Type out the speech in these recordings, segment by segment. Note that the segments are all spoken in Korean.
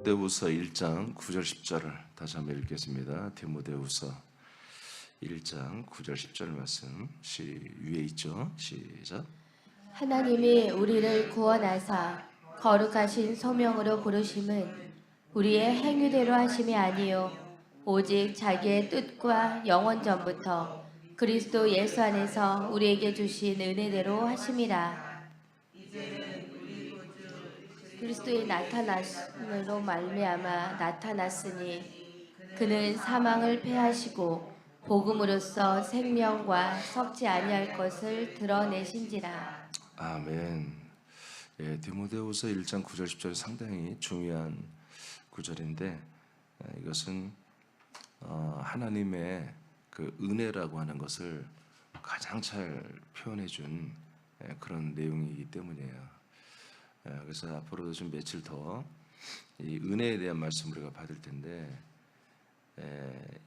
디모데후서 1장 9절 10절을 다시 한번 읽겠습니다. 디모데후서 1장 9절 10절 말씀 위에 있죠. 시작. 하나님이 우리를 구원하사 거룩하신 소명으로 부르심은 우리의 행위대로 하심이 아니요 오직 자기의 뜻과 영원 전부터 그리스도 예수 안에서 우리에게 주신 은혜대로 하심이라. 그리스도의 나타나심으로 말미암아 나타났으니 그는 사망을 패하시고 복음으로써 생명과 썩지 아니할 것을 드러내신지라. 아멘. 디모데후서 1장 9절 10절 상당히 중요한 구절인데 이것은 하나님의 그 은혜라고 하는 것을 가장 잘 표현해 준 그런 내용이기 때문이에요. 그래서 앞으로도 좀 며칠 더 이 은혜에 대한 말씀 우리가 받을 텐데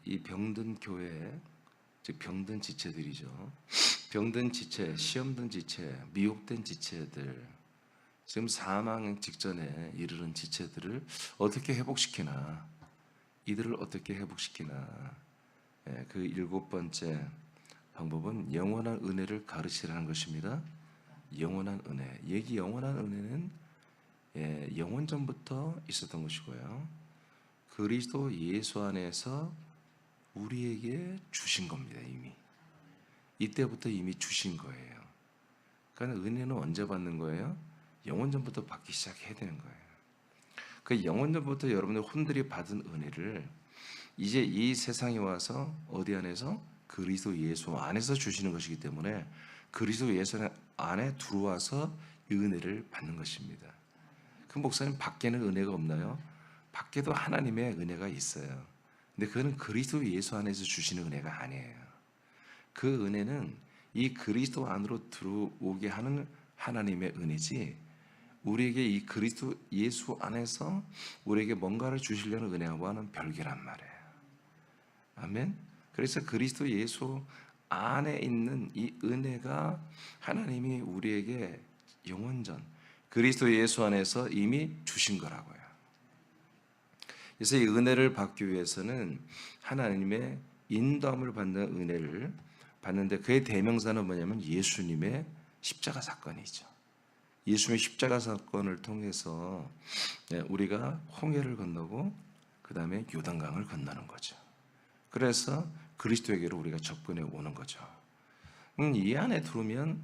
이 병든 교회, 즉 병든 지체들이죠. 병든 지체, 시험된 지체, 미혹된 지체들, 지금 사망 직전에 이르는 지체들을 어떻게 회복시키나, 이들을 어떻게 회복시키나. 그 7번째 방법은 영원한 은혜를 가르치라는 것입니다. 영원한 은혜. 여기 영원한 은혜는 영원 전부터 있었던 것이고요. 그리스도 예수 안에서 우리에게 주신 겁니다. 이미 이때부터 이미 주신 거예요. 그러니까 은혜는 언제 받는 거예요? 영원 전부터 받기 시작해야 되는 거예요. 그 영원 전부터 여러분들 혼들이 받은 은혜를 이제 이 세상에 와서 어디 안에서? 그리스도 예수 안에서 주시는 것이기 때문에 그리스도 예수 안에 들어와서 이 은혜를 받는 것입니다. 그 목사님 밖에는 은혜가 없나요? 밖에도 하나님의 은혜가 있어요. 근데 그거는 그리스도 예수 안에서 주시는 은혜가 아니에요. 그 은혜는 이 그리스도 안으로 들어오게 하는 하나님의 은혜지, 우리에게 이 그리스도 예수 안에서 우리에게 뭔가를 주시려는 은혜와는 별개란 말이에요. 아멘. 그래서 그리스도 예수 안에 있는 이 은혜가 하나님이 우리에게 영원전 그리스도 예수 안에서 이미 주신 거라고요. 그래서 이 은혜를 받기 위해서는 하나님의 인도함을 받는 은혜를 받는데 그의 대명사는 뭐냐면 예수님의 십자가 사건이죠. 예수님의 십자가 사건을 통해서 우리가 홍해를 건너고 그 다음에 요단강을 건너는 거죠. 그래서 그리스도에게로 우리가 접근해 오는 거죠. 이 안에 들어오면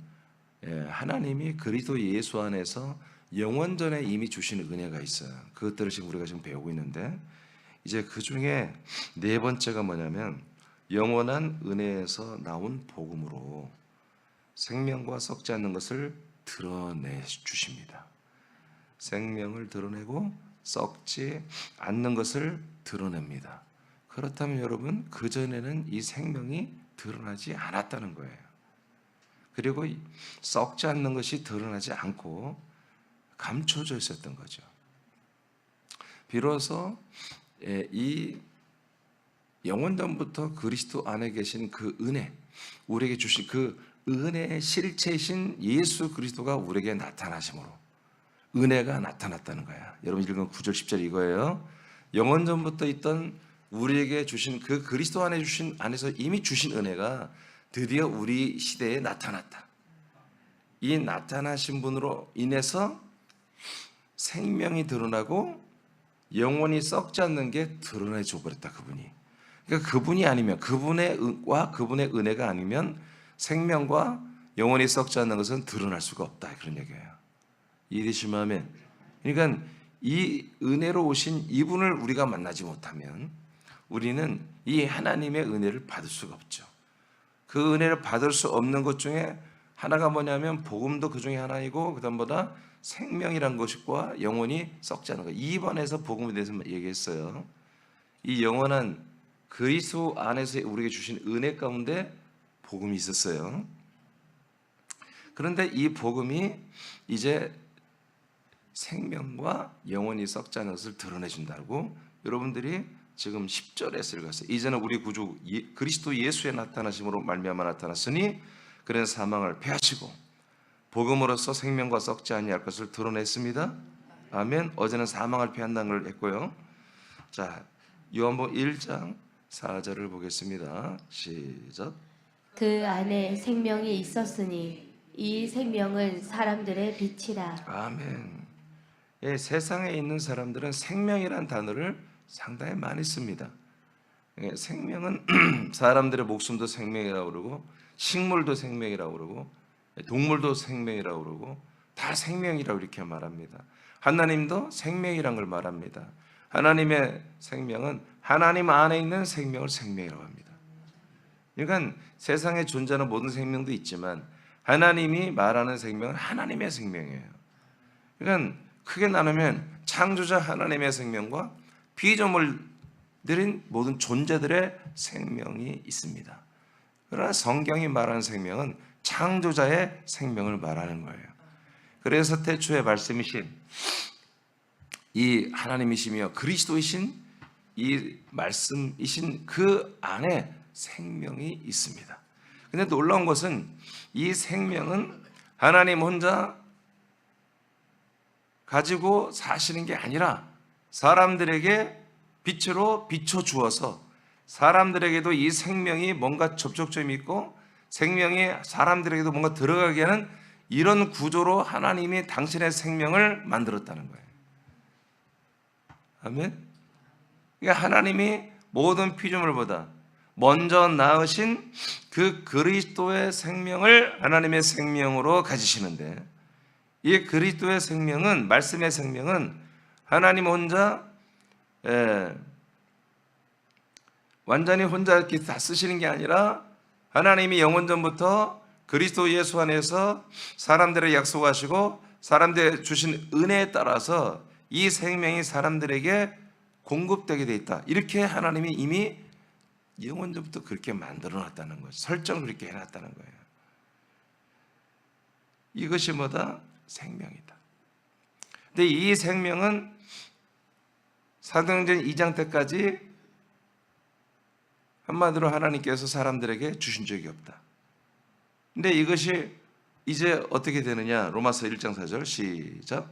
하나님이 그리스도 예수 안에서 영원전에 이미 주신 은혜가 있어요. 그것들을 지금 우리가 지금 배우고 있는데 이제 그 중에 네 번째가 뭐냐면 영원한 은혜에서 나온 복음으로 생명과 썩지 않는 것을 드러내 주십니다. 생명을 드러내고 썩지 않는 것을 드러냅니다. 그렇다면 여러분, 그전에는 이 생명이 드러나지 않았다는 거예요. 그리고 썩지 않는 것이 드러나지 않고 감춰져 있었던 거죠. 비로소 이 영원전부터 그리스도 안에 계신 그 은혜, 우리에게 주신 그 은혜의 실체이신 예수 그리스도가 우리에게 나타나심으로 은혜가 나타났다는 거야. 여러분 읽은 9절 10절 이거예요. 영원전부터 있던 우리에게 주신 그 그리스도 안에 주신 안에서 이미 주신 은혜가 드디어 우리 시대에 나타났다. 이 나타나신 분으로 인해서 생명이 드러나고 영원히 썩지 않는 게 드러내줘 버렸다. 그분이. 그러니까 그분이 아니면 그분의 은혜가 아니면 생명과 영원히 썩지 않는 것은 드러날 수가 없다. 그런 얘기예요. 이해되시면 아멘. 그러니까 이 은혜로 오신 이분을 우리가 만나지 못하면 우리는 이 하나님의 은혜를 받을 수가 없죠. 그 은혜를 받을 수 없는 것 중에 하나가 뭐냐면 복음도 그 중에 하나이고 그다음보다 생명이란 것과 영원히 썩지 않는 것. 2번에서 복음에 대해서 얘기했어요. 이 영원한 그리스도 안에서 우리에게 주신 은혜 가운데 복음이 있었어요. 그런데 이 복음이 이제 생명과 영원히 썩지 않는 것을 드러내준다고 여러분들이 지금 10절에서 읽었어요. 이제는 우리 구주 그리스도 예수의 나타나심으로 말미암아 나타났으니 그는 사망을 패하시고 복음으로써 생명과 썩지 아니할 것을 드러냈습니다. 아멘. 어제는 사망을 피한다는 걸 했고요. 자, 요한복음 1장 4절을 보겠습니다. 시작. 그 안에 생명이 있었으니 이 생명은 사람들의 빛이라. 아멘. 예, 세상에 있는 사람들은 생명이란 단어를 상당히 많이 씁니다. 예, 생명은 사람들의 목숨도 생명이라고 그러고 식물도 생명이라고 그러고 동물도 생명이라고 그러고 다 생명이라고 이렇게 말합니다. 하나님도 생명이란 걸 말합니다. 하나님의 생명은 하나님 안에 있는 생명을 생명이라고 합니다. 그러니까 세상에 존재하는 모든 생명도 있지만 하나님이 말하는 생명은 하나님의 생명이에요. 그러니까 크게 나누면 창조자 하나님의 생명과 피조물들인 모든 존재들의 생명이 있습니다. 그러나 성경이 말하는 생명은 창조자의 생명을 말하는 거예요. 그래서 태초에 말씀이신 이 하나님이시며 그리스도이신 이 말씀이신 그 안에 생명이 있습니다. 근데 놀라운 것은 이 생명은 하나님 혼자 가지고 사시는 게 아니라 사람들에게 빛으로 비춰 주어서 사람들에게도 이 생명이 뭔가 접촉점이 있고 생명이 사람들에게도 뭔가 들어가게 하는 이런 구조로 하나님이 당신의 생명을 만들었다는 거예요. 아멘. 그러니까 하나님이 모든 피조물보다 먼저 낳으신 그 그리스도의 생명을 하나님의 생명으로 가지시는데 이 그리스도의 생명은 말씀의 생명은 하나님 혼자 완전히 혼자 이렇게 다 쓰시는 게 아니라 하나님이 영원전부터 그리스도 예수 안에서 사람들에게 약속하시고 사람들에게 주신 은혜에 따라서 이 생명이 사람들에게 공급되게 돼 있다. 이렇게 하나님이 이미 영원전부터 그렇게 만들어 놨다는 거죠. 설정을 그렇게 해놨다는 거예요. 이것이 뭐다? 생명이다. 근데 이 생명은 사도행전 2장 때까지 한마디로 하나님께서 사람들에게 주신 적이 없다. 근데 이것이 이제 어떻게 되느냐? 로마서 1장 4절 시작.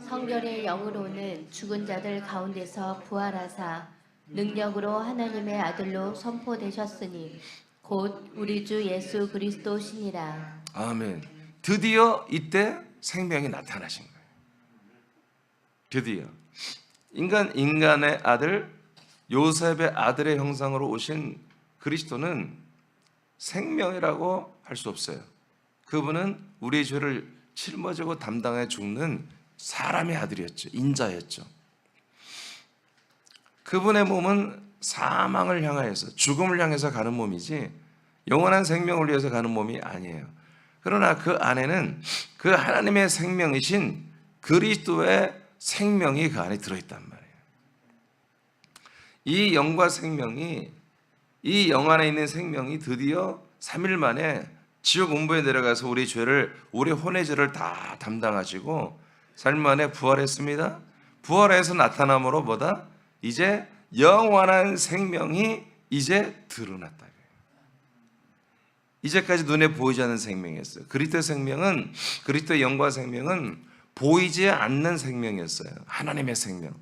성결의 영으로는 죽은 자들 가운데서 부활하사 능력으로 하나님의 아들로 선포되셨으니 곧 우리 주 예수 그리스도시니라. 아멘. 드디어 이때 생명이 나타나신 거예요. 드디어 인간의 아들 요셉의 아들의 형상으로 오신 그리스도는 생명이라고 할 수 없어요. 그분은 우리의 죄를 짊어지고 담당해 죽는 사람의 아들이었죠. 인자였죠. 그분의 몸은 사망을 향하여서 죽음을 향해서 가는 몸이지 영원한 생명을 위해서 가는 몸이 아니에요. 그러나 그 안에는 그 하나님의 생명이신 그리스도의 생명이 그 안에 들어있단 말이에요. 이 영과 생명이 이 영 안에 있는 생명이 드디어 3일 만에 지옥 음부에 내려가서 우리 죄를 우리 혼의 죄를 다 담당하시고 3일 만에 부활했습니다. 부활해서 나타남으로 뭐다? 이제 영원한 생명이 이제 드러났다. 이제까지 눈에 보이지 않는 생명이었어요. 그리스도의 생명은 그리스도의 영과 생명은 보이지 않는 생명이었어요. 하나님의 생명.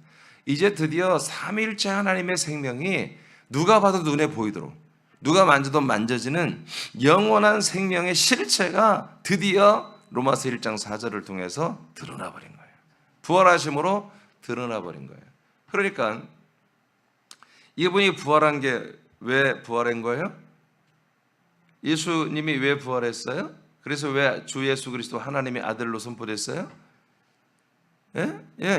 이제 드디어 삼위일체 하나님의 생명이 누가 봐도 눈에 보이도록 누가 만져도 만져지는 영원한 생명의 실체가 드디어 로마서 1장 4절을 통해서 드러나 버린 거예요. 부활하심으로 드러나 버린 거예요. 그러니까 이분이 부활한 게 왜 부활한 거예요? 예수님이 왜 부활했어요? 그래서 왜 주 예수 그리스도 하나님의 아들로 선포됐어요?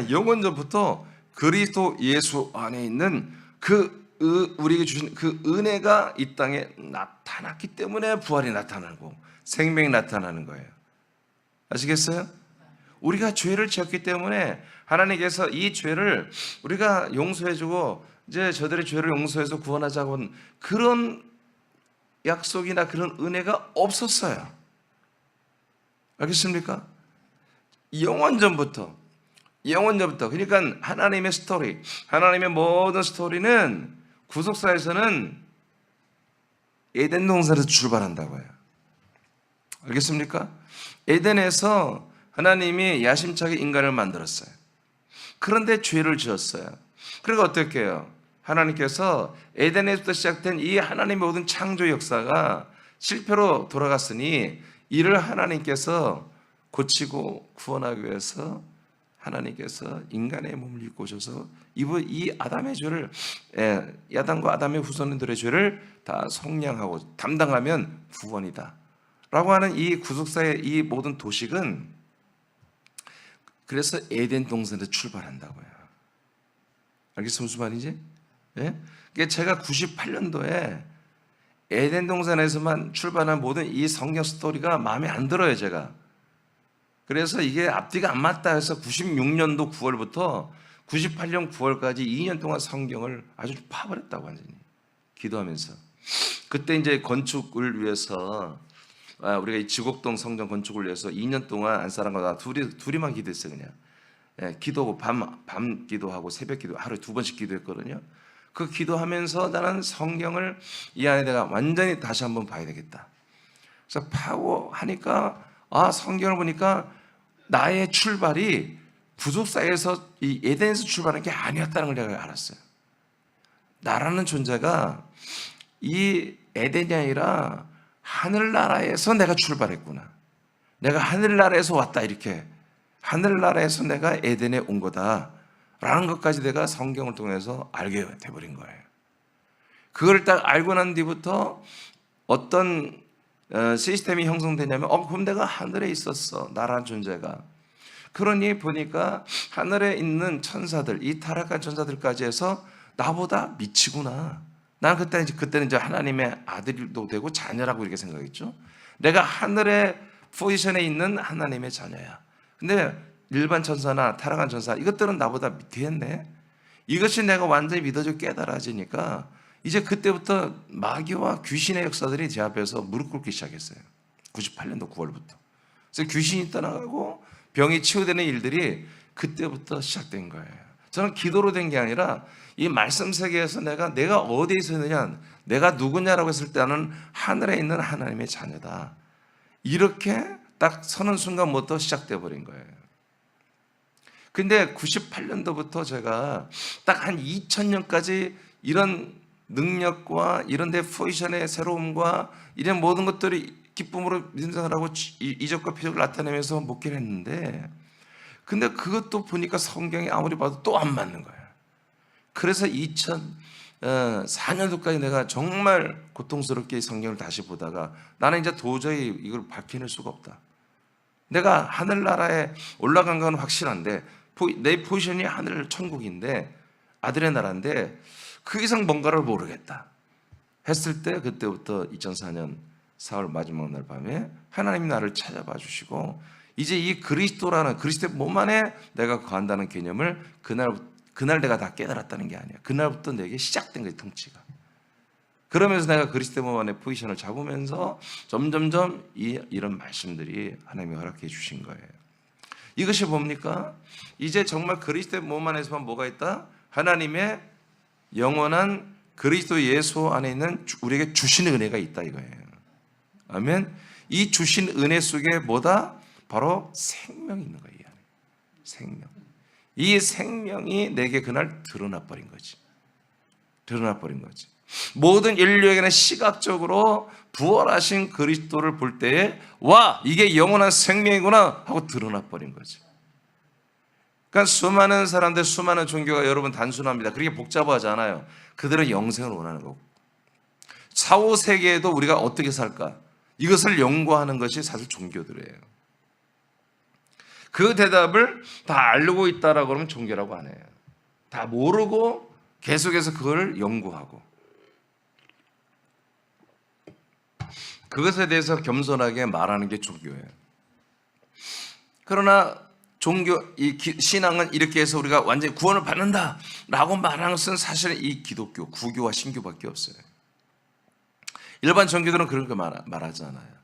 영원전부터 그리스도 예수 안에 있는 우리에게 주신 그 은혜가 이 땅에 나타났기 때문에 부활이 나타나고 생명이 나타나는 거예요. 아시겠어요? 우리가 죄를 지었기 때문에 하나님께서 이 죄를 우리가 용서해주고 이제 저들의 죄를 용서해서 구원하자고는 그런 약속이나 그런 은혜가 없었어요. 알겠습니까? 영원전부터 그러니까 하나님의 스토리, 하나님의 모든 스토리는 구속사에서는 에덴 동산에서 출발한다고 해요. 알겠습니까? 에덴에서 하나님이 야심차게 인간을 만들었어요. 그런데 죄를 지었어요. 그리고 어떻게 해요? 하나님께서 에덴에서부터 시작된 이 하나님의 모든 창조 역사가 실패로 돌아갔으니 이를 하나님께서 고치고 구원하기 위해서 하나님께서 인간의 몸을 입고 오셔서 이 아담의 죄를, 아담과 아담의 후손들의 죄를 다 속량하고 담당하면 구원이다 라고 하는 이 구속사의 이 모든 도식은 그래서 에덴 동산에서 출발한다고요. 알겠어요? 무슨 말인지? 예? 그러니까 제가 98년도에 에덴 동산에서만 출발한 모든 이 성경 스토리가 마음에 안 들어요, 제가. 그래서 이게 앞뒤가 안 맞다 해서 96년도 9월부터 98년 9월까지 2년 동안 성경을 아주 파버렸다고, 완전히. 기도하면서. 그때 이제 건축을 위해서, 우리가 이 지곡동 성전 건축을 위해서 2년 동안 안사람과 나 둘이만 기도했어요, 그냥. 예, 기도하고 밤 기도하고 새벽 기도 하루에 2번씩 기도했거든요. 그 기도하면서 나는 성경을 이 안에 내가 완전히 다시 한번 봐야 되겠다. 그래서 파고 하니까 성경을 보니까 나의 출발이 구속사에서 이 에덴에서 출발한 게 아니었다는 걸 내가 알았어요. 나라는 존재가 이 에덴이 아니라 하늘나라에서 내가 출발했구나. 내가 하늘나라에서 왔다, 이렇게. 하늘나라에서 내가 에덴에 온 거다 라는 것까지 내가 성경을 통해서 알게 돼버린 거예요. 그걸 딱 알고 난 뒤부터 어떤 시스템이 형성되냐면 그럼 내가 하늘에 있었어, 나라는 존재가. 그러니 보니까 하늘에 있는 천사들, 이 타락한 천사들까지 해서 나보다 미치구나. 난 그때는 이제 하나님의 아들도 되고 자녀라고 이렇게 생각했죠. 내가 하늘의 포지션에 있는 하나님의 자녀야. 근데 일반 천사나 타락한 천사, 이것들은 나보다 밑에 있네. 이것이 내가 완전히 믿어지고 깨달아지니까 이제 그때부터 마귀와 귀신의 역사들이 제 앞에서 무릎 꿇기 시작했어요. 98년도 9월부터. 그래서 귀신이 떠나가고 병이 치유되는 일들이 그때부터 시작된 거예요. 저는 기도로 된 게 아니라 이 말씀 세계에서 내가 어디에 있느냐, 내가 누구냐라고 했을 때 나는 하늘에 있는 하나님의 자녀다. 이렇게 딱 서는 순간부터 시작돼 버린 거예요. 근데 98년도부터 제가 딱 한 2000년까지 이런 능력과 이런 데 포지션의 새로움과 이런 모든 것들이 기쁨으로 인생하라고 이적과 표적을 나타내면서 목회를 했는데, 근데 그것도 보니까 성경이 아무리 봐도 또 안 맞는 거예요. 그래서 2004년도까지 내가 정말 고통스럽게 성경을 다시 보다가 나는 이제 도저히 이걸 밝혀낼 수가 없다. 내가 하늘나라에 올라간 건 확실한데 내 포지션이 하늘 천국인데 아들의 나라인데 그 이상 뭔가를 모르겠다 했을 때, 그때부터 2004년 4월 마지막 날 밤에 하나님이 나를 찾아봐 주시고 이제 이 그리스도라는 그리스도의 몸 안에 내가 거한다는 개념을 그날 내가 다 깨달았다는 게 아니야. 그날부터 내게 시작된 거예요, 통치가. 그러면서 내가 그리스도 몸 안에 포지션을 잡으면서 점점점 이런 말씀들이 하나님이 허락해 주신 거예요. 이것이 뭡니까? 이제 정말 그리스도의 몸 안에서만 뭐가 있다? 하나님의 영원한 그리스도 예수 안에 있는 우리에게 주신 은혜가 있다, 이거예요. 아멘. 이 주신 은혜 속에 뭐다? 바로 생명이 있는 거예요. 이 안에. 생명. 이 생명이 내게 그날 드러나 버린 거지. 드러나 버린 거지. 모든 인류에게는 시각적으로 부활하신 그리스도를 볼 때에 와, 이게 영원한 생명이구나 하고 드러나 버린 거지. 그러니까 수많은 사람들, 수많은 종교가 여러분 단순합니다. 그렇게 복잡하지 않아요. 그들은 영생을 원하는 거고, 사후 세계에도 우리가 어떻게 살까, 이것을 연구하는 것이 사실 종교들이에요. 그 대답을 다 알고 있다라고 그러면 종교라고 안 해요. 다 모르고 계속해서 그걸 연구하고 그것에 대해서 겸손하게 말하는 게 종교예요. 그러나 신앙은 이렇게 해서 우리가 완전히 구원을 받는다라고 말하는 것은 사실은 이 기독교, 구교와 신교밖에 없어요. 일반 종교들은 그런 거 말하지 않아요.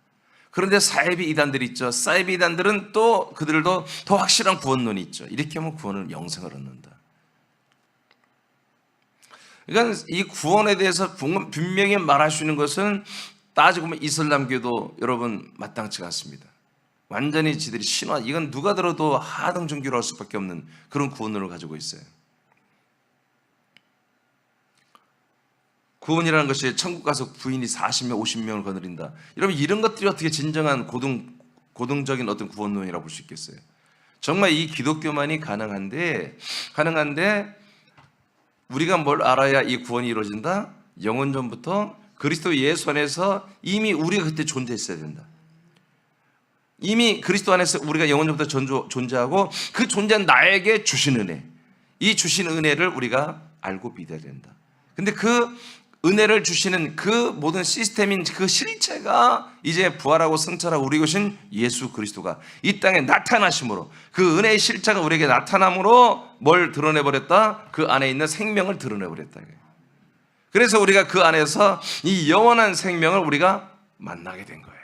그런데 사이비 이단들이 있죠. 사이비 이단들은 또 그들도 더 확실한 구원론이 있죠. 이렇게 하면 구원을, 영생을 얻는다. 그러니까 이 구원에 대해서 분명히 말할 수 있는 것은 따지고 보면 이슬람교도 여러분 마땅치가 않습니다. 완전히 지들이 신화, 이건 누가 들어도 하등정기로 할 수밖에 없는 그런 구원론을 가지고 있어요. 구원이라는 것이 천국 가서 부인이 40명, 50명을 거느린다. 여러분, 이런 것들이 어떻게 진정한 고등적인 어떤 구원론이라고 볼 수 있겠어요? 정말 이 기독교만이 가능한데 우리가 뭘 알아야 이 구원이 이루어진다? 영원전부터 그리스도 예수 안에서 이미 우리가 그때 존재했어야 된다. 이미 그리스도 안에서 우리가 영원전부터 존재하고 그 존재한 나에게 주신 은혜, 이 주신 은혜를 우리가 알고 믿어야 된다. 근데 그 은혜를 주시는 그 모든 시스템인 그 실체가 이제 부활하고 승천하고 우리 것인 예수 그리스도가 이 땅에 나타나심으로, 그 은혜의 실체가 우리에게 나타남으로 뭘 드러내버렸다? 그 안에 있는 생명을 드러내버렸다. 그래서 우리가 그 안에서 이 영원한 생명을 우리가 만나게 된 거예요.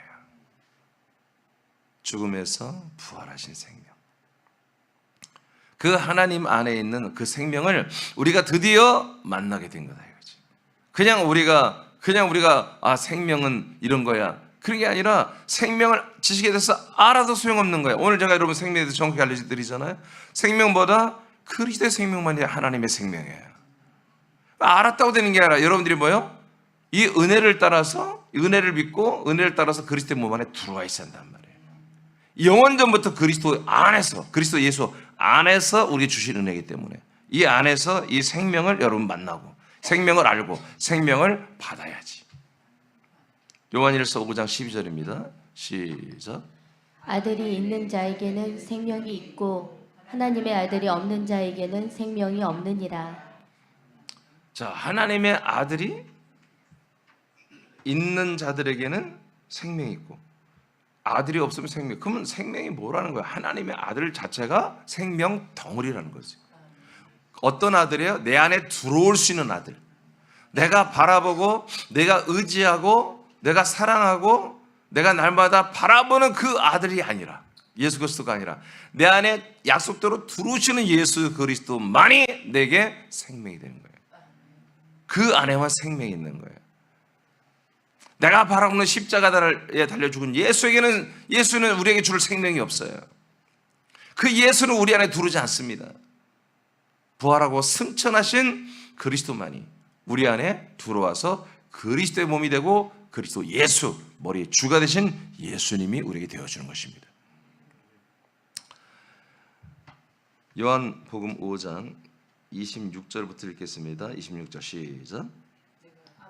죽음에서 부활하신 생명, 그 하나님 안에 있는 그 생명을 우리가 드디어 만나게 된 거다. 그냥 우리가 생명은 이런 거야, 그런 게 아니라 생명을 지식에 대해서 알아도 소용없는 거야. 오늘 제가 여러분 생명에 대해서 정확히 알려드리잖아요. 생명보다 그리스도의 생명만이 하나님의 생명이에요. 알았다고 되는 게 아니라 여러분들이 뭐요? 이 은혜를 따라서, 은혜를 믿고 은혜를 따라서 그리스도의 몸 안에 들어와 있어야 한단 말이에요. 영원전부터 그리스도 안에서, 그리스도 예수 안에서 우리에게 주신 은혜이기 때문에 이 안에서 이 생명을 여러분 만나고 생명을 알고 생명을 받아야지. 요한일서 5장 12절입니다. 시작. 아들이 있는 자에게는 생명이 있고 하나님의 아들이 없는 자에게는 생명이 없느니라. 자, 하나님의 아들이 있는 자들에게는 생명이 있고 아들이 없으면 생명. 그러면 생명이 뭐라는 거야? 하나님의 아들 자체가 생명 덩어리라는 거지. 어떤 아들이에요? 내 안에 들어올 수 있는 아들. 내가 바라보고 내가 의지하고 내가 사랑하고 내가 날마다 바라보는 그 아들이 아니라, 예수 그리스도가 아니라 내 안에 약속대로 들어오시는 예수 그리스도만이 내게 생명이 되는 거예요. 그 안에만 생명이 있는 거예요. 내가 바라보는 십자가에 달려 죽은 예수는 우리에게 줄 생명이 없어요. 그 예수는 우리 안에 들어오지 않습니다. 부활하고 승천하신 그리스도만이 우리 안에 들어와서 그리스도의 몸이 되고 그리스도 예수, 머리의 주가 되신 예수님이 우리에게 되어주는 것입니다. 요한복음 5장 26절부터 읽겠습니다. 26절 시작.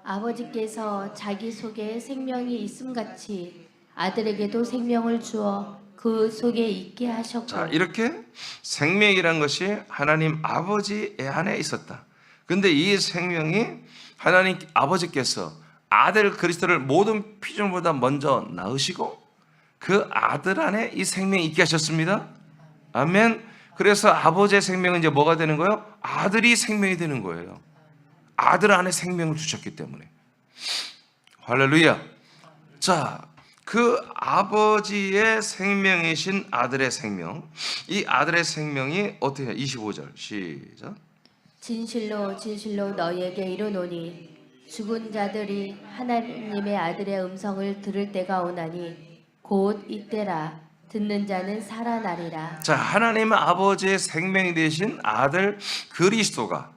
아버지께서 자기 속에 생명이 있음같이 아들에게도 생명을 주어 그 속에 있게 하셨고. 자, 이렇게 생명이란 것이 하나님 아버지 안에 있었다. 근데 이 생명이 하나님 아버지께서 아들 그리스도를 모든 피조물보다 먼저 낳으시고 그 아들 안에 이 생명이 있게 하셨습니다. 아멘. 그래서 아버지의 생명은 이제 뭐가 되는 거예요? 아들이 생명이 되는 거예요. 아들 안에 생명을 주셨기 때문에. 할렐루야. 자, 그 아버지의 생명이신 아들의 생명, 이 아들의 생명이 어떻게 해요? 25절 시작. 진실로 진실로 너희에게 이르노니 죽은 자들이 하나님의 아들의 음성을 들을 때가 오나니 곧 이때라. 듣는 자는 살아나리라. 자, 하나님 아버지의 생명이 되신 아들 그리스도가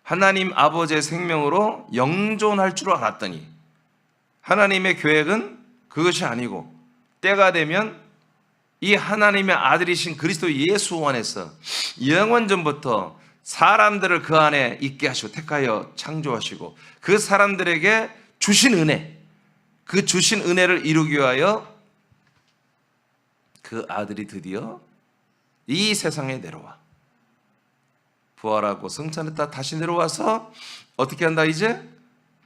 하나님 아버지의 생명으로 영존할 줄 알았더니 하나님의 계획은 그것이 아니고 때가 되면 이 하나님의 아들이신 그리스도 예수 안에서 영원전부터 사람들을 그 안에 있게 하시고 택하여 창조하시고 그 사람들에게 주신 은혜, 그 주신 은혜를 이루기 위하여 그 아들이 드디어 이 세상에 내려와 부활하고 승천했다 다시 내려와서 어떻게 한다? 이제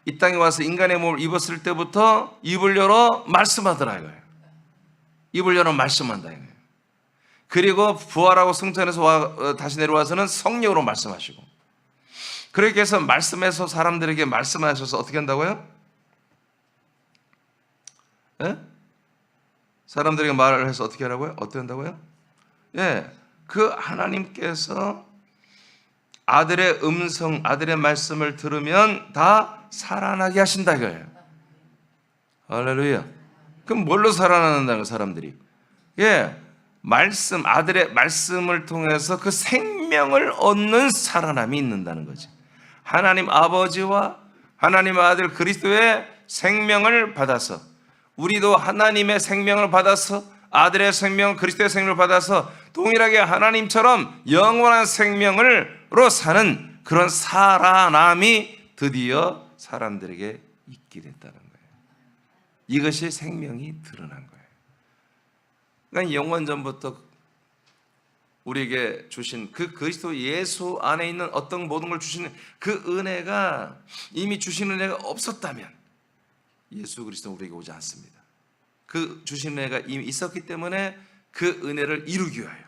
이 땅에 와서 인간의 몸을 입었을 때부터 입을 열어 말씀하더라 이거예요. 입을 열어 말씀한다 이거예요. 그리고 부활하고 승천해서 다시 내려와서는 성령으로 말씀하시고, 그렇게 해서 말씀해서 사람들에게 말씀하셔서 어떻게 한다고요? 예? 사람들에게 말을 해서 어떻게 하라고요? 어떻게 한다고요? 예, 그 하나님께서 아들의 음성, 아들의 말씀을 들으면 다 살아나게 하신다 이거예요. 할렐루야. 그럼 뭘로 살아난다는 사람들이? 말씀, 아들의 말씀을 통해서 그 생명을 얻는 살아남이 있는다는 거지. 하나님 아버지와 하나님 아들 그리스도의 생명을 받아서, 우리도 하나님의 생명을 받아서, 아들의 생명, 그리스도의 생명을 받아서 동일하게 하나님처럼 영원한 생명으로 사는 그런 살아남이 드디어 사람들에게 있게 됐다는 거예요. 이것이 생명이 드러난 거예요. 그러니까 영원전부터 우리에게 주신 그 그리스도 예수 안에 있는 어떤 모든 걸 주시는 그 은혜가, 이미 주신 은혜가 없었다면 예수 그리스도는 우리에게 오지 않습니다. 그 주신 은혜가 이미 있었기 때문에 그 은혜를 이루기 위하여,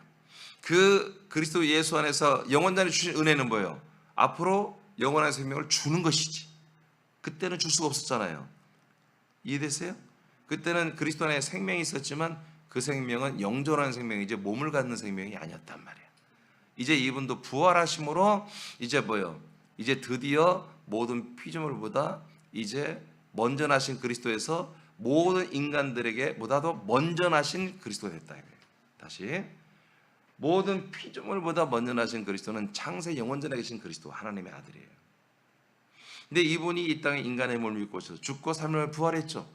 그 그리스도 예수 안에서 영원전에 주신 은혜는 뭐예요? 앞으로 영원한 생명을 주는 것이지. 그때는 줄 수가 없었잖아요. 이해되세요? 그때는 그리스도 안에 생명이 있었지만 그 생명은 영존한 생명이지 몸을 갖는 생명이 아니었단 말이에요. 이제 이분도 부활하심으로 이제 뭐예요? 이제 드디어 모든 피조물보다 이제 먼저 나신 그리스도에서 모든 인간들에게 보다도 먼저 나신 그리스도가 됐다 이거예요. 다시, 모든 피조물보다 먼저 나신 그리스도는 창세 영원전에 계신 그리스도, 하나님의 아들이에요. 근데 이분이 이 땅에 인간의 몸을 입고 오셔서 죽고 3일 부활했죠.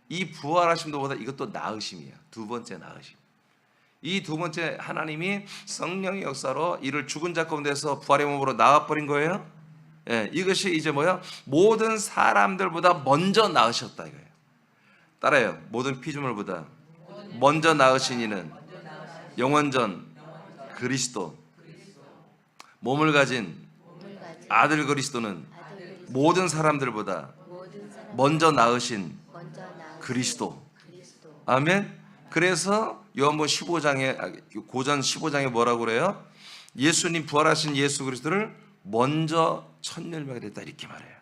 이 부활하심도보다 이것도 나으심이야. 두 번째 나으심. 이 두 번째, 하나님이 성령의 역사로 이를 죽은 자 가운데서 부활의 몸으로 나와버린 거예요. 이것이 이제 뭐야? 모든 사람들보다 먼저 나으셨다 이거예요. 따라요. 모든 피조물보다 먼저 나으신 이는 영원전 그리스도, 몸을 가진 아들 그리스도는 모든 사람들보다 먼저 나으신 그리스도. 아멘. 그래서 요한복음 15장에, 고전 15장에 뭐라고 그래요? 예수님, 부활하신 예수 그리스도를 먼저 첫 열매가 됐다 이렇게 말해요.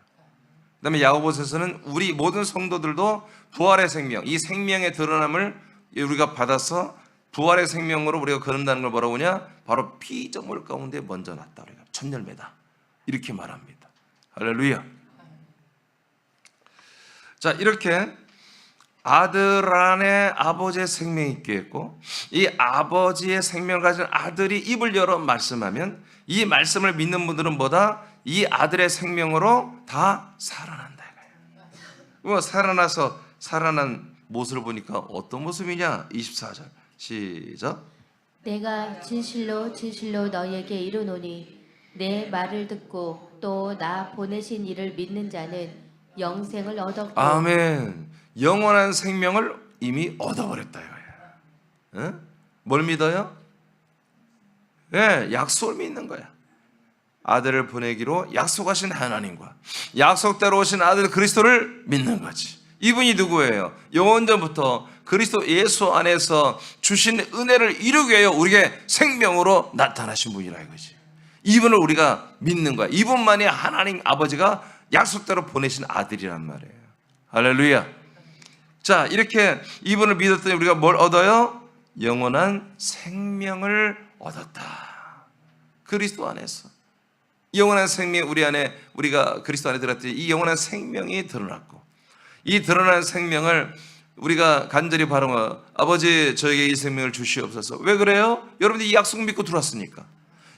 그 다음에 야고보서에서는 우리 모든 성도들도 부활의 생명, 이 생명의 드러남을 우리가 받아서 부활의 생명으로 우리가 거듭나는 걸 뭐라고 하냐? 바로 피조물 가운데 먼저 났다. 우리가 첫 열매다 이렇게 말합니다. 할렐루야. 자, 이렇게 아들 안에 아버지의 생명이 있게 했고, 이 아버지의 생명을 가진 아들이 입을 열어 말씀하면 이 말씀을 믿는 분들은 뭐다? 이 아들의 생명으로 다 살아난다 이거예요. 살아나서 살아난 모습을 보니까 어떤 모습이냐? 24절 시작. 내가 진실로 진실로 너희에게 이르노니 내 말을 듣고 또 나 보내신 이를 믿는 자는 영생을 얻었고. 아멘. 영원한 생명을 이미 얻어버렸다 이거예요. 뭘 믿어요? 약속을 믿는 거야. 아들을 보내기로 약속하신 하나님과 약속대로 오신 아들 그리스도를 믿는 거지. 이분이 누구예요? 영원전부터 그리스도 예수 안에서 주신 은혜를 이루기 위하여 우리에게 생명으로 나타나신 분이라 이거지. 이분을 우리가 믿는 거야. 이분만이 하나님 아버지가 약속대로 보내신 아들이란 말이에요. 할렐루야. 자, 이렇게 이분을 믿었더니 우리가 뭘 얻어요? 영원한 생명을 얻었다. 그리스도 안에서 영원한 생명이 우리 안에, 우리가 그리스도 안에 들어갔더니 이 영원한 생명이 드러났고, 이 드러난 생명을 우리가 간절히 바라며 아버지 저에게 이 생명을 주시옵소서. 왜 그래요? 여러분들이 이 약속 믿고 들어왔으니까.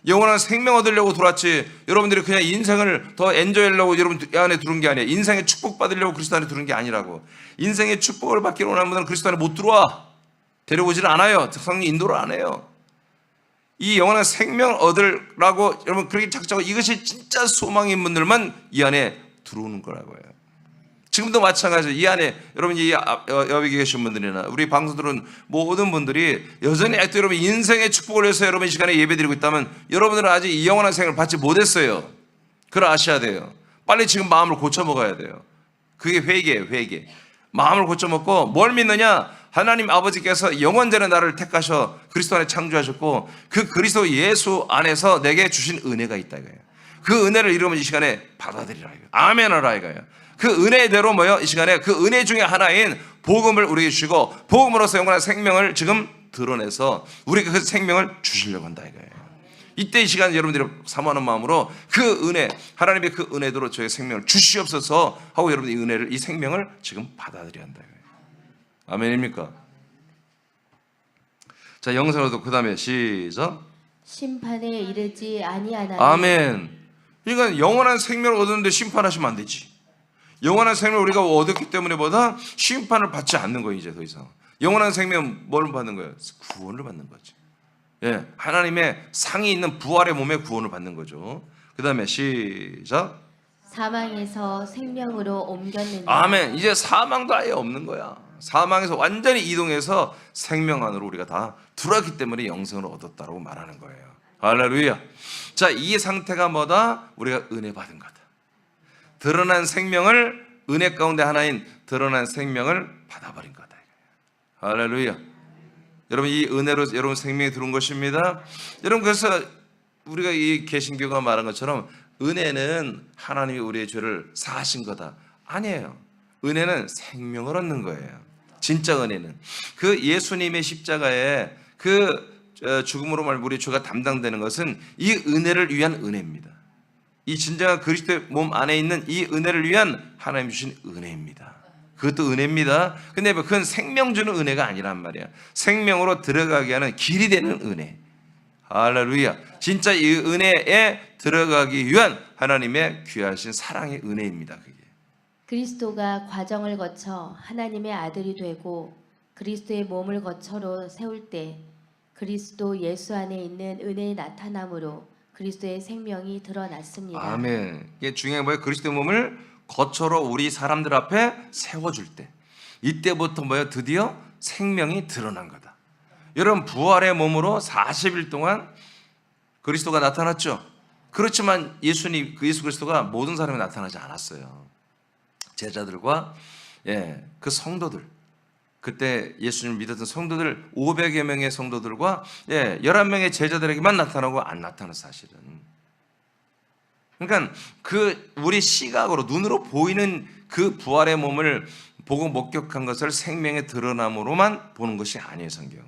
영원한 생명 얻으려고 들어왔지, 여러분들이 그냥 인생을 더 엔조이하려고 여러분 안에 들어온 게 아니에요. 인생의 축복 받으려고 그리스도 안에 들어온 게 아니라고. 인생의 축복을 받기를 원하는 분들은 그리스도 안에 못 들어와. 데려오지를 않아요. 성령이 인도를 안 해요. 이 영원한 생명을 얻으라고 여러분 그렇게 작정하고, 이것이 진짜 소망인 분들만 이 안에 들어오는 거라고 해요. 지금도 마찬가지예요. 이 안에 여러분, 이 여기 계신 분들이나 우리 방송 들은 모든 분들이 여전히 아직도 여러분 인생의 축복을 위해서 여러분 이 시간에 예배드리고 있다면 여러분들은 아직 이 영원한 생을 받지 못했어요. 그걸 아셔야 돼요. 빨리 지금 마음을 고쳐 먹어야 돼요. 그게 회개예요. 회개. 마음을 고쳐 먹고 뭘 믿느냐? 하나님 아버지께서 영원전에 나를 택하셔 그리스도 안에 창조하셨고, 그 그리스도 예수 안에서 내게 주신 은혜가 있다 이거예요. 그 은혜를 이루면 이 시간에 받아들이라 이거예요. 아멘 하라 이거예요. 그 은혜대로 뭐요? 이 시간에 그 은혜 중에 하나인 복음을 우리에게 주시고, 복음으로서 영원한 생명을 지금 드러내서 우리가 그 생명을 주시려고 한다 이거예요. 이때 이 시간 여러분들이 사모하는 마음으로 그 은혜, 하나님의 그 은혜대로 저의 생명을 주시옵소서 하고 여러분들이 이 은혜를, 이 생명을 지금 받아들여야 한다 이거예요. 아멘입니까? 자, 영생으로도 그 다음에 시작. 심판에 이르지 아니하나니 아멘. 그러니까 영원한 생명을 얻었는데 심판하시면 안 되지. 영원한 생명을 우리가 얻었기 때문에 보다 심판을 받지 않는 거예요. 이제 더 이상 영원한 생명은 뭘 받는 거예요? 구원을 받는 거지. 예, 하나님의 상이 있는 부활의 몸에 구원을 받는 거죠. 그 다음에 시작. 사망에서 생명으로 옮겼느니 아멘. 이제 사망도 아예 없는 거야. 사망에서 완전히 이동해서 생명 안으로 우리가 다 들어왔기 때문에 영생을 얻었다고 말하는 거예요. 할렐루야. 자, 이 상태가 뭐다? 우리가 은혜 받은 거다. 드러난 생명을, 은혜 가운데 하나인 드러난 생명을 받아버린 거다. 할렐루야. 여러분, 이 은혜로 여러분 생명이 들어온 것입니다. 여러분, 그래서 우리가 이 개신교가 말한 것처럼 은혜는 하나님이 우리의 죄를 사하신 거다. 아니에요. 은혜는 생명을 얻는 거예요. 진짜 은혜는 그 예수님의 십자가에 그 죽음으로 말미암아 우리의 죄가 담당되는 것은 이 은혜를 위한 은혜입니다. 이 진정한 그리스도의 몸 안에 있는 이 은혜를 위한 하나님 주신 은혜입니다. 그것도 은혜입니다. 근데 그건 생명 주는 은혜가 아니란 말이야. 생명으로 들어가게 하는 길이 되는 은혜. 할렐루야. 진짜 이 은혜에 들어가기 위한 하나님의 귀하신 사랑의 은혜입니다. 그게. 그리스도가 과정을 거쳐 하나님의 아들이 되고 그리스도의 몸을 거처로 세울 때 그리스도 예수 안에 있는 은혜의 나타남으로 그리스도의 생명이 드러났습니다. 아멘. 이게 중요한 뭐예요? 그리스도의 몸을 거처로 우리 사람들 앞에 세워줄 때 이때부터 뭐예요? 드디어 생명이 드러난 거다. 여러분, 부활의 몸으로 40일 동안 그리스도가 나타났죠. 그렇지만 예수 그리스도가 모든 사람에 나타나지 않았어요. 제자들과 그 성도들, 그때 예수님을 믿었던 성도들 500여 명의 성도들과 11명의 제자들에게만 나타나고 안 나타난 사실은. 그러니까 그 우리 시각으로 눈으로 보이는 그 부활의 몸을 보고 목격한 것을 생명의 드러남으로만 보는 것이 아니에요. 성경은.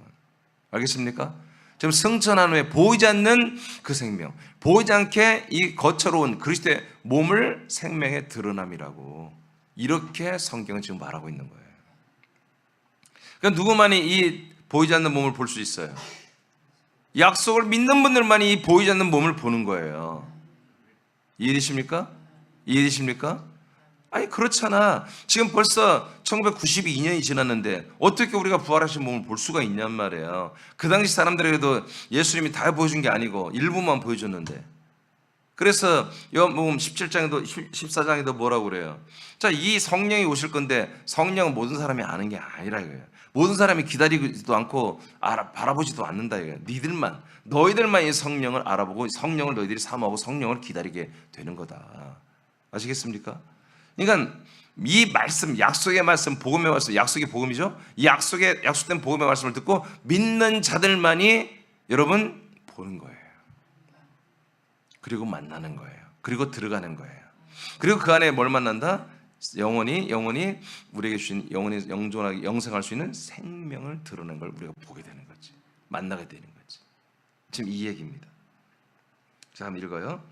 알겠습니까? 지금 승천한 후에 보이지 않는 그 생명, 보이지 않게 이 거처로운 그리스도의 몸을 생명의 드러남이라고 이렇게 성경은 지금 말하고 있는 거예요. 그러니까 누구만이 이 보이지 않는 몸을 볼 수 있어요? 약속을 믿는 분들만이 이 보이지 않는 몸을 보는 거예요. 이해되십니까? 이해되십니까? 아니 그렇잖아. 지금 벌써 1992년이 지났는데 어떻게 우리가 부활하신 몸을 볼 수가 있냔 말이에요. 그 당시 사람들에게도 예수님이 다 보여준 게 아니고 일부만 보여줬는데, 그래서 요한복음 17장에도 14장에도 뭐라고 그래요? 자, 이 성령이 오실 건데 성령은 모든 사람이 아는 게 아니라 이거예요. 모든 사람이 기다리지도 않고 바라보지도 않는다 이거예요. 너희들만 이 성령을 알아보고 성령을 너희들이 사모하고 성령을 기다리게 되는 거다. 아시겠습니까? 그러니까 이 말씀, 약속의 말씀, 복음의 말씀, 약속이 복음이죠. 이 약속된 복음의 말씀을 듣고 믿는 자들만이 여러분 보는 거예요. 그리고 만나는 거예요. 그리고 들어가는 거예요. 그리고 그 안에 뭘 만난다? 영원히 우리에게 주신 영원히 영존하게 영생할 수 있는 생명을 드러낸 걸 우리가 보게 되는 거지. 만나게 되는 거지. 지금 이 얘기입니다. 자, 한번 읽어요.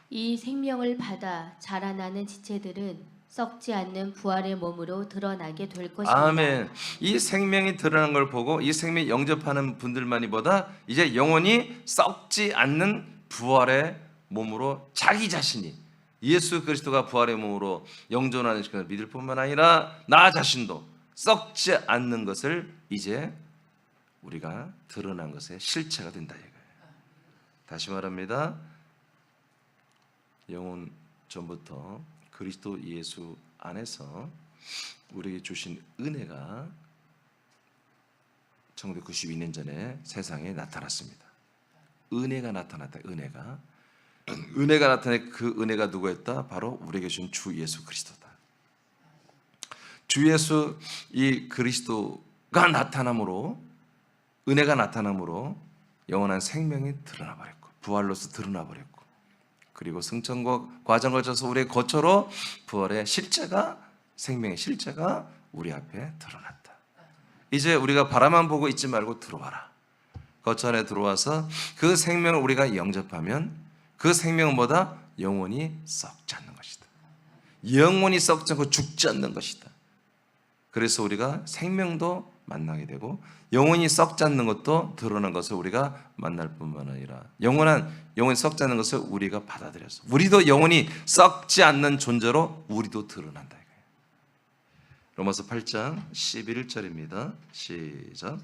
이 생명을 받아 자라나는 지체들은 썩지 않는 부활의 몸으로 드러나게 될 것입니다. 아멘. 이 생명이 드러난 걸 보고 이 생명이 영접하는 분들만이 보다 이제 영원히 썩지 않는 부활의 몸으로 자기 자신이 예수 그리스도가 부활의 몸으로 영존하는 것을 믿을 뿐만 아니라 나 자신도 썩지 않는 것을 이제 우리가 드러난 것의 실체가 된다 이거예요. 다시 말합니다. 영혼 전부터 그리스도 예수 안에서 우리에게 주신 은혜가 1992년 전에 세상에 나타났습니다. 은혜가 나타났다. 은혜가 나타낸 그 은혜가 누구였다? 바로 우리에게 준 주 예수 그리스도다. 주 예수 이 그리스도가 나타남으로, 은혜가 나타남으로 영원한 생명이 드러나 버렸고 부활로서 드러나 버렸고, 그리고 승천과 과정을 거쳐서 우리의 거처로 부활의 실제가, 생명의 실제가 우리 앞에 드러났다. 이제 우리가 바라만 보고 있지 말고 들어와라. 거처 안에 들어와서 그 생명을 우리가 영접하면 그 생명은 뭐다? 영원히 썩지 않는 것이다. 영원히 썩지 않고 죽지 않는 것이다. 그래서 우리가 생명도 만나게 되고 영혼이 썩지 않는 것도 드러난 것을 우리가 만날 뿐만 아니라 영혼이 썩지 않는 것을 우리가 받아들였어. 우리도 영혼이 썩지 않는 존재로 우리도 드러난다. 로마서 8장 11절입니다. 시작.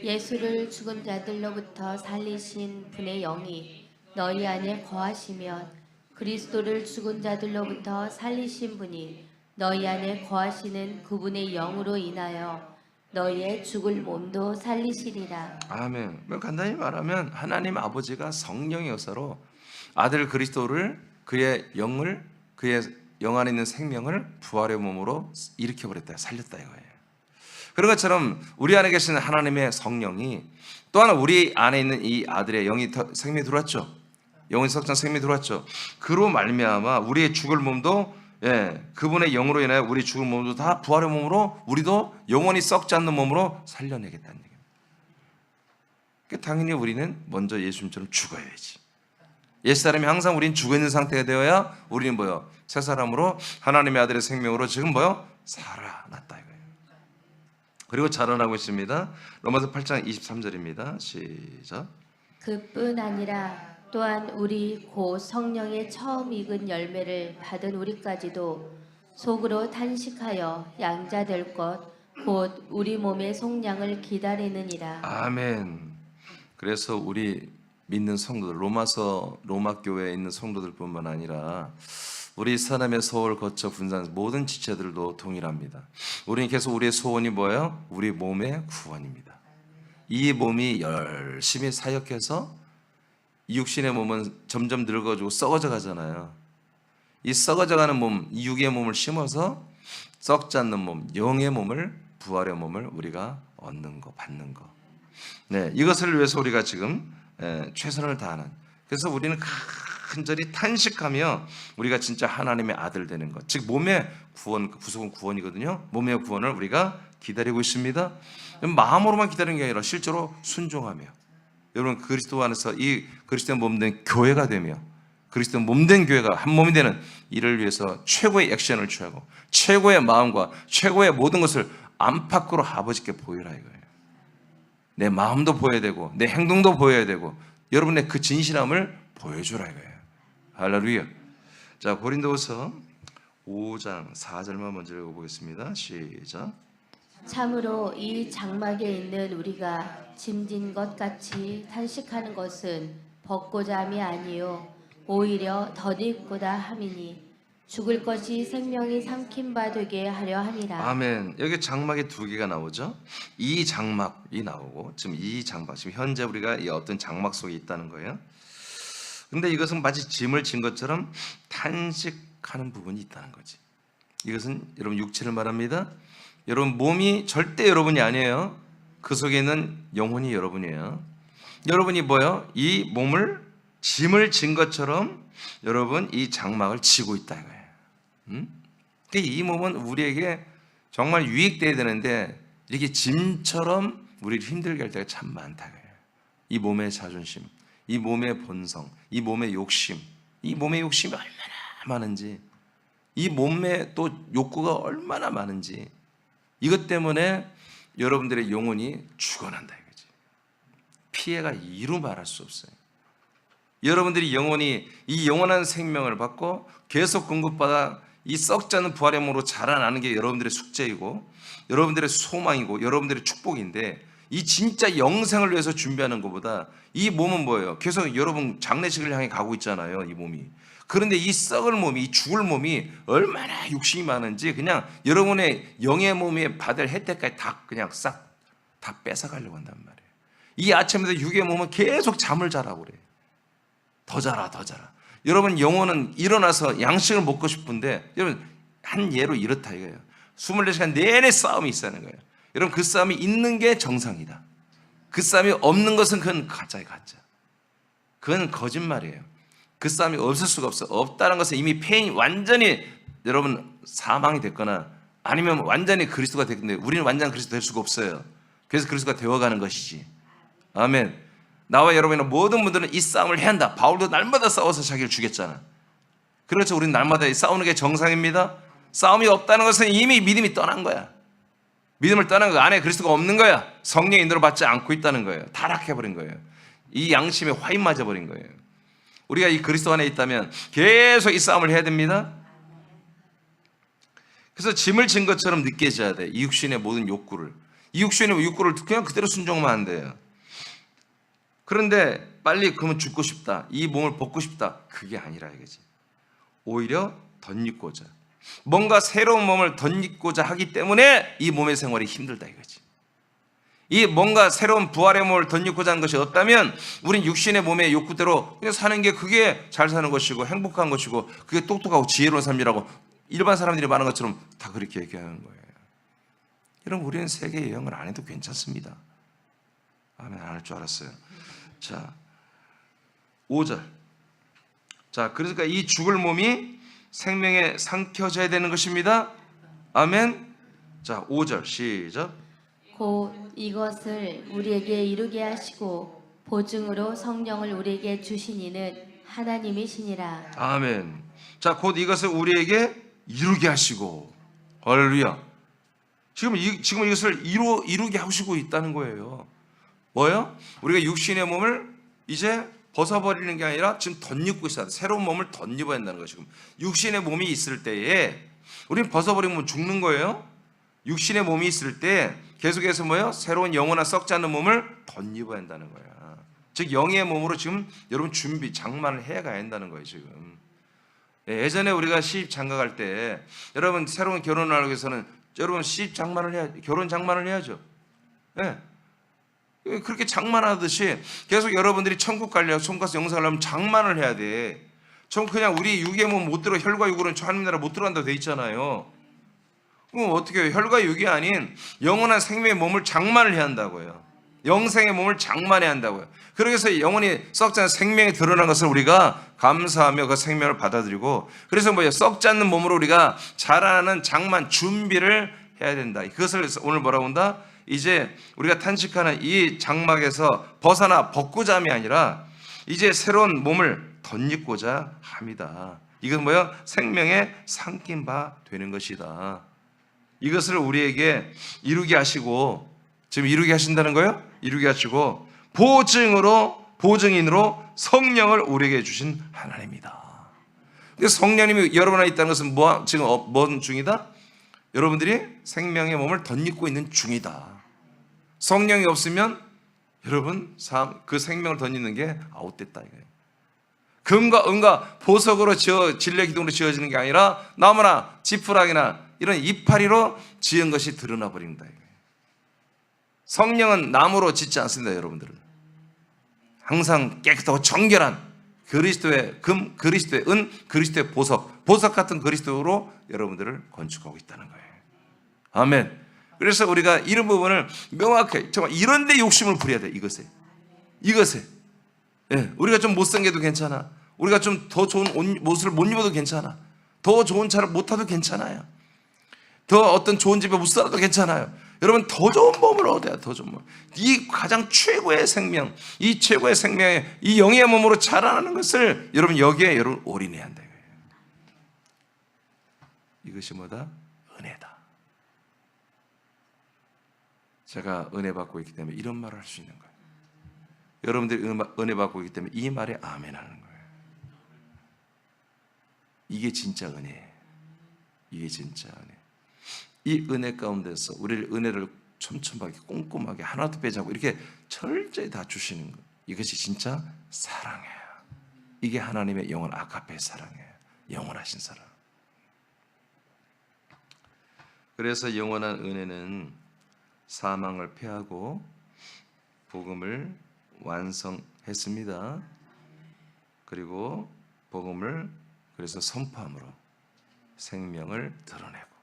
예수를 죽은 자들로부터 살리신 분의 영이 너희 안에 거하시면 그리스도를 죽은 자들로부터 살리신 분이 너희 안에 거하시는 그분의 영으로 인하여 너희의 죽을 몸도 살리시리라. 아멘. 간단히 말하면 하나님 아버지가 성령의 역사로 아들 그리스도를 그의 영 안에 있는 생명을 부활의 몸으로 일으켜버렸다, 살렸다 이거예요. 그런 것처럼 우리 안에 계시는 하나님의 성령이 또한 우리 안에 있는 이 아들의 영이 생명이 들어왔죠. 영혼이 썩지 않은 생명이 들어왔죠. 그로 말미암아 우리의 죽을 몸도 그분의 영으로 인하여 우리 죽을 몸도 다 부활의 몸으로 우리도 영원히 썩지 않는 몸으로 살려내겠다는 얘기입니다. 그러니까 당연히 우리는 먼저 예수님처럼 죽어야지. 옛사람이 항상 우리는 죽어있는 상태가 되어야 우리는 뭐요? 새 사람으로 하나님의 아들의 생명으로 지금 뭐요? 살아났다 이거예요. 그리고 자라나고 있습니다. 로마서 8장 23절입니다. 시작. 그뿐 아니라 또한 우리 곧 성령의 처음 익은 열매를 받은 우리까지도 속으로 탄식하여 양자될 것 곧 우리 몸의 속량을 기다리느니라. 아멘. 그래서 우리 믿는 성도들, 로마 교회에 있는 성도들뿐만 아니라 우리 사람의 소원을 거쳐 분산 모든 지체들도 동일합니다. 우리는 계속 우리의 소원이 뭐예요? 우리 몸의 구원입니다. 이 몸이 열심히 사역해서 이 육신의 몸은 점점 늙어지고 썩어져 가잖아요. 이 썩어져가는 몸, 이 육의 몸을 심어서 썩지 않는 몸, 영의 몸을, 부활의 몸을 우리가 얻는 거, 받는 거. 네, 이것을 위해서 우리가 지금 최선을 다하는. 그래서 우리는 간절히 탄식하며 우리가 진짜 하나님의 아들 되는 것, 즉 몸의 구원, 구속은 구원이거든요. 몸의 구원을 우리가 기다리고 있습니다. 마음으로만 기다리는 게 아니라 실제로 순종하며, 여러분 그리스도 안에서 이 그리스도의 몸된 교회가 되며 그리스도 몸된 교회가 한 몸이 되는 이를 위해서 최고의 액션을 취하고 최고의 마음과 최고의 모든 것을 안팎으로 아버지께 보이라 이거예요. 내 마음도 보여야 되고 내 행동도 보여야 되고 여러분의 그 진실함을 보여주라 이거예요. 할렐루야. 자, 고린도후서 5장 4절만 먼저 읽어보겠습니다. 시작. 참으로 이 장막에 있는 우리가 짐진 것 같이 탄식하는 것은 벗고자 함이 아니요 오히려 덧입고자 함이니 죽을 것이 생명이 삼킨 바 되게 하려 함이라. 아멘. 여기 장막이 두 개가 나오죠. 이 장막이 나오고 지금 이 장막, 지금 현재 우리가 이 어떤 장막 속에 있다는 거예요. 근데 이것은 마치 짐을 진 것처럼 탄식하는 부분이 있다는 거지. 이것은 여러분 육체를 말합니다. 여러분 몸이 절대 여러분이 아니에요. 그 속에 있는 영혼이 여러분이에요. 여러분이 뭐예요? 이 몸을 짐을 진 것처럼 여러분 이 장막을 지고 있다 이거예요. 이 몸은 우리에게 정말 유익돼야 되는데 이렇게 짐처럼 우리를 힘들게 할 때가 참 많다 이거예요. 이 몸의 자존심, 이 몸의 본성, 이 몸의 욕심, 이 몸의 욕심이 얼마나 많은지, 이 몸의 또 욕구가 얼마나 많은지, 이것 때문에 여러분들의 영혼이 죽어난다 이거지. 피해가 이루 말할 수 없어요. 여러분들이 영혼이 이 영원한 생명을 받고 계속 공급받아 이 썩지 않는 부활의 몸으로 자라나는 게 여러분들의 숙제이고 여러분들의 소망이고 여러분들의 축복인데, 이 진짜 영생을 위해서 준비하는 것보다 이 몸은 뭐예요? 계속 여러분 장례식을 향해 가고 있잖아요, 이 몸이. 그런데 이 썩을 몸이, 이 죽을 몸이 얼마나 욕심이 많은지 그냥 여러분의 영의 몸에 받을 혜택까지 다 그냥 싹 다 뺏어가려고 한단 말이에요. 이 아침에도 육의 몸은 계속 잠을 자라고 그래요. 더 자라, 더 자라. 여러분 영혼은 일어나서 양식을 먹고 싶은데, 여러분 한 예로 이렇다 이거예요. 24시간 내내 싸움이 있다는 거예요. 여러분 그 싸움이 있는 게 정상이다. 그 싸움이 없는 것은 그건 가짜예요, 가짜. 그건 거짓말이에요. 그 싸움이 없을 수가 없어. 없다는 것은 이미 패인이 완전히 여러분 사망이 됐거나 아니면 완전히 그리스도가 됐는데, 우리는 완전 그리스도 될 수가 없어요. 그래서 그리스도가 되어가는 것이지. 아멘. 나와 여러분이나 모든 분들은 이 싸움을 해야 한다. 바울도 날마다 싸워서 자기를 죽였잖아. 그렇죠. 우리는 날마다 싸우는 게 정상입니다. 싸움이 없다는 것은 이미 믿음이 떠난 거야. 믿음을 떠난 거 안에 그리스도가 없는 거야. 성령의 인도를 받지 않고 있다는 거예요. 타락해버린 거예요. 이 양심에 화인 맞아버린 거예요. 우리가 이 그리스도 안에 있다면 계속 이 싸움을 해야 됩니다. 그래서 짐을 진 것처럼 느껴져야 돼. 이 육신의 모든 욕구를. 이 육신의 욕구를 그냥 그대로 순종하면 안 돼요. 그런데 빨리 그러면 죽고 싶다. 이 몸을 벗고 싶다. 그게 아니라 이거지. 오히려 덧입고자. 뭔가 새로운 몸을 덧입고자 하기 때문에 이 몸의 생활이 힘들다 이거지. 이 뭔가 새로운 부활의 몸을 덧입고자 하는 것이 없다면 우린 육신의 몸의 욕구대로 그냥 사는 게 그게 잘 사는 것이고 행복한 것이고 그게 똑똑하고 지혜로운 삶이라고 일반 사람들이 말하는 것처럼 다 그렇게 얘기하는 거예요. 여러분 우리는 세계 여행을 안 해도 괜찮습니다. 아멘. 안 할 줄 알았어요. 자, 5절. 자, 그러니까 이 죽을 몸이 생명에 삼켜져야 되는 것입니다. 아멘. 자, 5절 시작. 곧 이것을 우리에게 이루게 하시고 보증으로 성령을 우리에게 주신 이는 하나님이시니라. 아멘. 자, 곧 이것을 우리에게 이루게 하시고, 할렐루야. 지금 이것을 이루게 하시고 있다는 거예요. 뭐요? 우리가 육신의 몸을 이제 벗어버리는 게 아니라 지금 덧입고 있어야 돼. 새로운 몸을 덧입어야 한다는 거예요. 지금 육신의 몸이 있을 때에 우리는 벗어버리면 죽는 거예요. 육신의 몸이 있을 때 계속해서 뭐예요? 새로운 영원한 썩지 않는 몸을 덧입어야 한다는 거야. 즉 영의 몸으로 지금 여러분 장만을 해 가야 한다는 거예요. 지금 예전에 우리가 시집 장가 갈 때 여러분 새로운 결혼을 하기 위해서는 여러분 시집 장만을 해야 결혼 장만을 해야죠. 예. 그렇게 장만하듯이 계속 여러분들이 천국 가려고 천국 가서 영생하려면 장만을 해야 돼. 전 그냥 우리 육의 몸 못 들어 혈과 육으로는 하나님 나라 못 들어간다고 돼 있잖아요. 그럼 어떻게 해요? 혈과 육이 아닌 영원한 생명의 몸을 장만을 해야 한다고요. 영생의 몸을 장만해야 한다고요. 그래서 영원히 썩지 않는 생명이 드러난 것을 우리가 감사하며 그 생명을 받아들이고 그래서 뭐예요? 썩지 않는 몸으로 우리가 자라나는 장만 준비를 해야 된다. 그것을 오늘 뭐라고 한다? 이제 우리가 탄식하는 이 장막에서 벗고자 함이 아니라 이제 새로운 몸을 덧입고자 합니다. 이건 뭐야? 생명에 삼킨 바 되는 것이다. 이것을 우리에게 이루게 하시고 지금 이루게 하신다는 거예요? 이루게 하시고 보증인으로 성령을 우리에게 주신 하나님이다. 근데 성령님이 여러분 안에 있다는 것은 지금 뭔 중이다? 여러분들이 생명의 몸을 덧입고 있는 중이다. 성령이 없으면 여러분 그 생명을 덧입는 게 아웃됐다 이거예요. 금과 은과 보석으로 진리의 기둥으로 지어지는 게 아니라 나무나 지푸라기나 이런 이파리로 지은 것이 드러나 버린다 이거예요. 성령은 나무로 짓지 않습니다, 여러분들은. 항상 깨끗하고 정결한 그리스도의 금, 그리스도의 은, 그리스도의 보석 같은 그리스도로 여러분들을 건축하고 있다는 거예요. 아멘. 그래서 우리가 이런 부분을 명확하게 정말 이런 데 욕심을 부려야 돼. 이것에 예, 우리가 좀 못생겨도 괜찮아. 우리가 좀 더 좋은 옷을 못 입어도 괜찮아. 더 좋은 차를 못 타도 괜찮아요. 더 어떤 좋은 집에 못 살아도 괜찮아요. 여러분 더 좋은 몸을 얻어야 더 좋은 몸. 이 가장 최고의 생명, 이 최고의 생명의 이 영의 몸으로 자라나는 것을 여러분 여기에 여러분 올인해야 한다. 이것이 뭐다? 은혜다. 제가 은혜 받고 있기 때문에 이런 말을 할 수 있는 거예요. 여러분들이 은혜 받고 있기 때문에 이 말에 아멘 하는 거예요. 이게 진짜 은혜예요. 이게 진짜 은혜. 이 은혜 가운데서 우리를 은혜를 촘촘하게 꼼꼼하게 하나도 빼지 않고 이렇게 철저히 다 주시는 것. 이것이 진짜 사랑이에요. 이게 하나님의 영원 아가페 사랑이에요. 영원하신 사랑. 그래서 영원한 은혜는 사망을 패하고 복음을 완성했습니다. 그리고 복음을 그래서 선포함으로 생명을 드러내고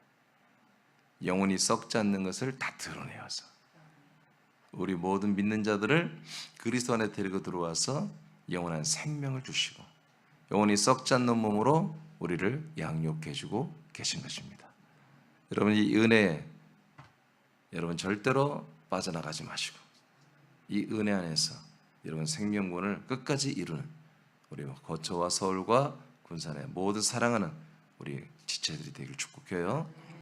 영혼이 썩지 않는 것을 다 드러내어서 우리 모든 믿는 자들을 그리스도 안에 데리고 들어와서 영원한 생명을 주시고 영혼이 썩지 않는 몸으로 우리를 양육해 주고 계신 것입니다. 여러분 이 은혜에 여러분 절대로 빠져나가지 마시고 이 은혜 안에서 여러분 생명군을 끝까지 이루는 우리 거처와 서울과 군산의 모두 사랑하는 우리 지체들이 되길 축복해요.